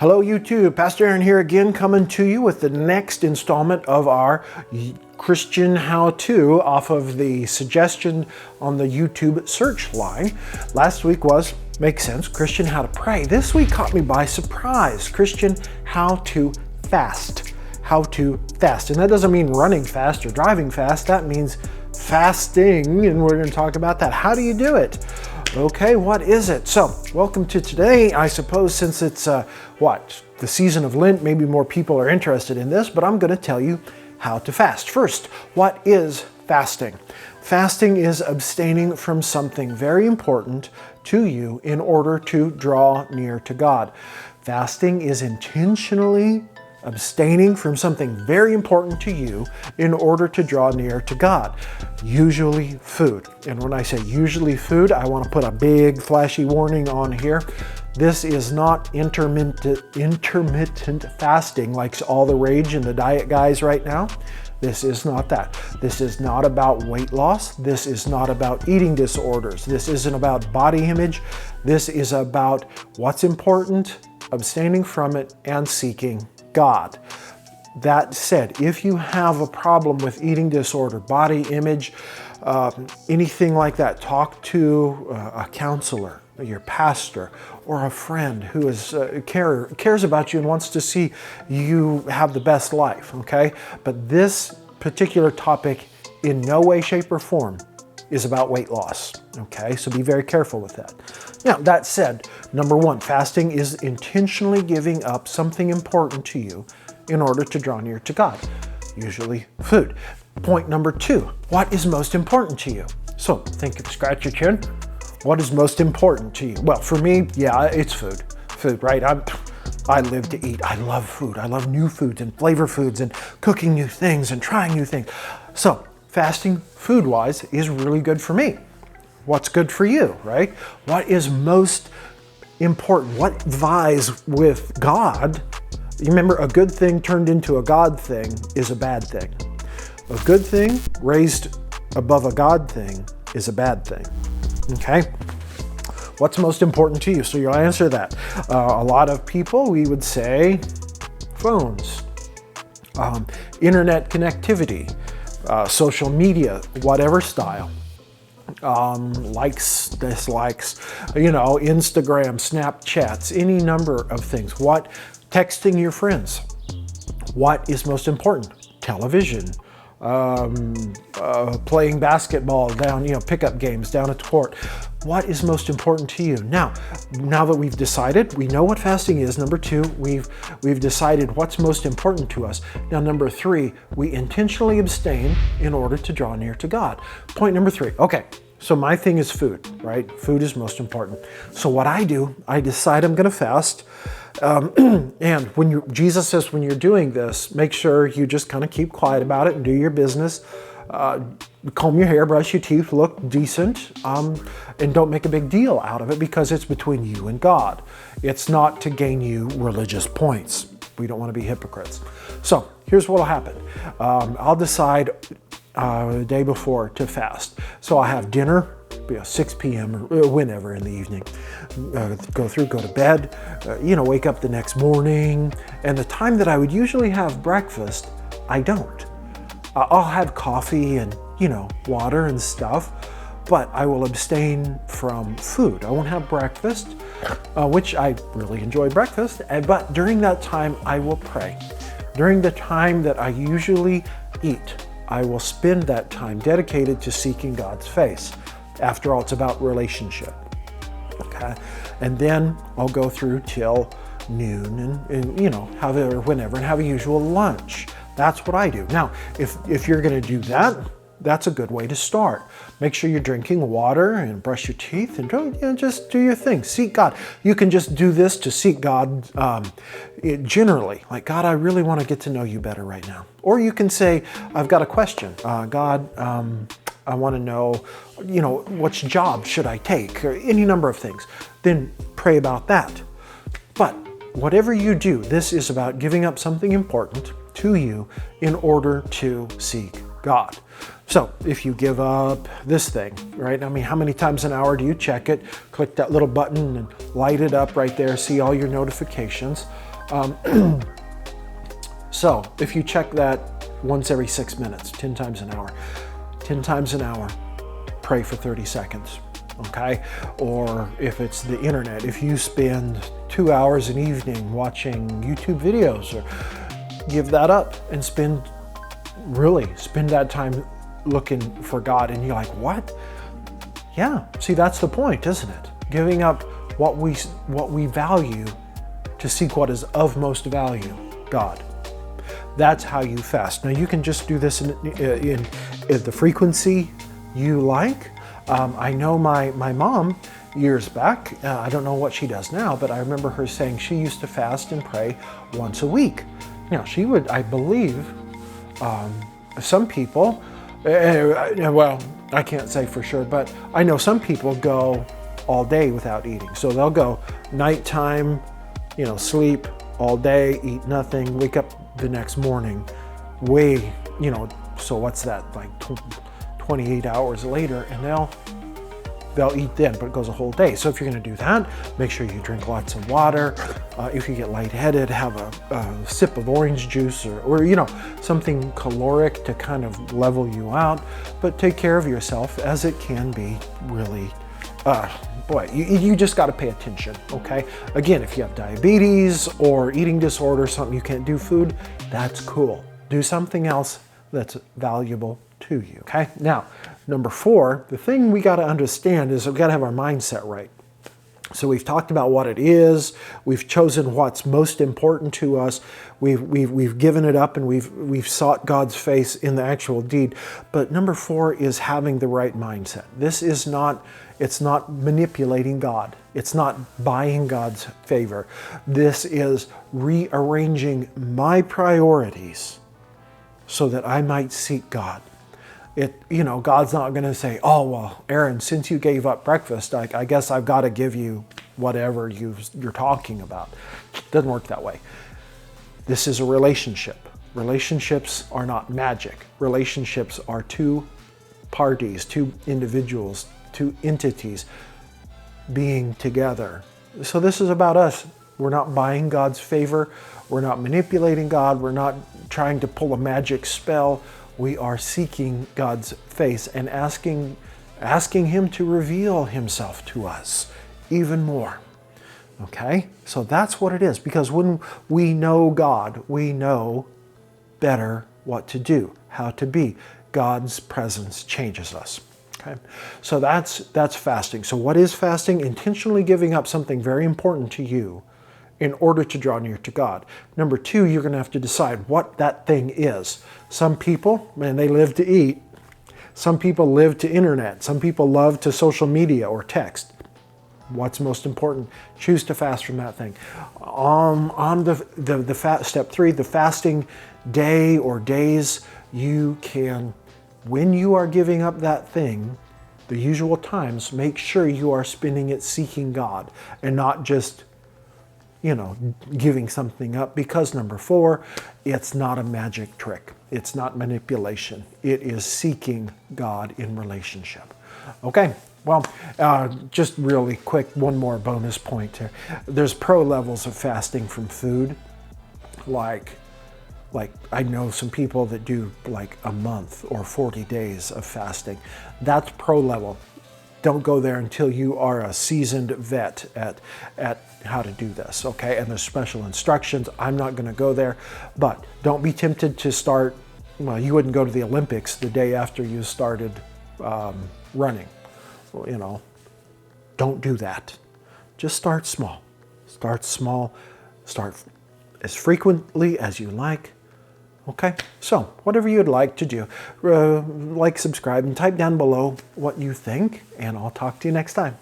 Hello YouTube, Pastor Aaron here again, coming to you with the next installment of our Christian how-to off of the suggestion on the YouTube search line. Last week was, makes sense, Christian how to pray. This week caught me by surprise, Christian how to fast. How to fast. And that doesn't mean running fast or driving fast, that means fasting, and we're going to talk about that. How do you do it? Okay, what is it? So, welcome to today. I suppose since it's the season of Lent, maybe more people are interested in this, but I'm going to tell you how to fast. First, what is fasting? Fasting is abstaining from something very important to you in order to draw near to God. Fasting is intentionally abstaining from something very important to you in order to draw near to God. Usually food. And when I say usually food, I want to put a big flashy warning on here. This is not intermittent fasting like all the rage in the diet guys right now. This is not that. This is not about weight loss. This is not about eating disorders. This isn't about body image. This is about what's important, abstaining from it, and seeking God. That said, if you have a problem with eating disorder, body image, anything like that, talk to a counselor, your pastor, or a friend who is cares about you and wants to see you have the best life, okay? But this particular topic in no way, shape, or form is about weight loss, okay? So be very careful with that. Now, that said, number one, fasting is intentionally giving up something important to you in order to draw near to God, usually food. Point number two, what is most important to you? So scratch your chin. What is most important to you? Well, for me, yeah, it's food. Food, right? I live to eat. I love food. I love new foods and flavor foods and cooking new things and trying new things. So fasting food-wise is really good for me. What's good for you, right? What is most important? What vies with God? You remember, a good thing turned into a God thing is a bad thing. A good thing raised above a God thing is a bad thing, okay? What's most important to you? So you'll answer that. A lot of people, we would say phones, internet connectivity, social media, whatever style. Likes, dislikes, Instagram, Snapchats, any number of things. Texting your friends. What is most important? Television, playing basketball down, pickup games down at the court. What is most important to you? Now that we've decided, we know what fasting is. Number two, we've decided what's most important to us. Now, number three, we intentionally abstain in order to draw near to God. Point number three. Okay, so my thing is food, right? Food is most important. So what I do, I decide I'm going to fast. And Jesus says when you're doing this, make sure you just kind of keep quiet about it and do your business. Comb your hair, brush your teeth, look decent, and don't make a big deal out of it because it's between you and God. It's not to gain you religious points. We don't want to be hypocrites. So here's what will happen. I'll decide the day before to fast. So I have dinner, 6 p.m. or whenever in the evening. Go to bed, wake up the next morning. And the time that I would usually have breakfast, I don't. I'll have coffee and, water and stuff, but I will abstain from food. I won't have breakfast, which I really enjoy breakfast, but during that time, I will pray. During the time that I usually eat, I will spend that time dedicated to seeking God's face. After all, it's about relationship. Okay, and then I'll go through till noon and have it or whenever and have a usual lunch. That's what I do. Now, if you're going to do that, that's a good way to start. Make sure you're drinking water and brush your teeth and just do your thing. Seek God. You can just do this to seek God generally. Like, God, I really want to get to know you better right now. Or you can say, I've got a question. God, I want to know, which job should I take, or any number of things. Then pray about that. But whatever you do, this is about giving up something important to you in order to seek God. So if you give up this thing, right? I mean, how many times an hour do you check it? Click that little button and light it up right there. See all your notifications. So if you check that once every 6 minutes, 10 times an hour, 10 times an hour, pray for 30 seconds, okay? Or if it's the internet, if you spend 2 hours an evening watching YouTube videos, or give that up and spend that time looking for God. And you're like, what? Yeah, see, that's the point, isn't it? Giving up what we value to seek what is of most value, God. That's how you fast. Now you can just do this in the frequency you like. I know my mom years back, I don't know what she does now, but I remember her saying she used to fast and pray once a week. Now she would, I believe, some people, well, I can't say for sure, but I know some people go all day without eating. So they'll go nighttime, sleep all day, eat nothing, wake up the next morning, so what's that, like 28 hours later, and they'll eat then, but it goes a whole day. So if you're going to do that, make sure you drink lots of water. If you get lightheaded, have a sip of orange juice or something caloric to kind of level you out. But take care of yourself, as it can be really, you just got to pay attention, okay? Again, if you have diabetes or eating disorder, something you can't do food, that's cool. Do something else that's valuable to you, okay? Now, number 4, the thing we got to understand is we've got to have our mindset right. So we've talked about what it is. We've chosen what's most important to us. We've given it up, and we've sought God's face in the actual deed. But number 4 is having the right mindset. It's not manipulating God. It's not buying God's favor. This is rearranging my priorities so that I might seek God. God's not going to say, oh, well, Aaron, since you gave up breakfast, I guess I've got to give you whatever you're talking about. It doesn't work that way. This is a relationship. Relationships are not magic. Relationships are two parties, two individuals, two entities being together. So this is about us. We're not buying God's favor. We're not manipulating God. We're not trying to pull a magic spell. We are seeking God's face and asking Him to reveal Himself to us even more. Okay? So that's what it is. Because when we know God, we know better what to do, how to be. God's presence changes us. Okay? So that's fasting. So what is fasting? Intentionally giving up something very important to you in order to draw near to God. Number 2, you're going to have to decide what that thing is. Some people, man, they live to eat. Some people live to internet. Some people love to social media or text. What's most important? Choose to fast from that thing. On the step 3, the fasting day or days, you can, when you are giving up that thing, the usual times, make sure you are spending it seeking God and not just giving something up, because number 4, it's not a magic trick. It's not manipulation. It is seeking God in relationship. Okay, well, just really quick, one more bonus point here. There's pro levels of fasting from food. Like I know some people that do like a month or 40 days of fasting. That's pro level. Don't go there until you are a seasoned vet at how to do this, okay? And there's special instructions. I'm not going to go there, but don't be tempted to start. Well, you wouldn't go to the Olympics the day after you started running. Don't do that. Just start small. Start small. Start as frequently as you like. Okay, so whatever you'd like to do, like, subscribe, and type down below what you think, and I'll talk to you next time.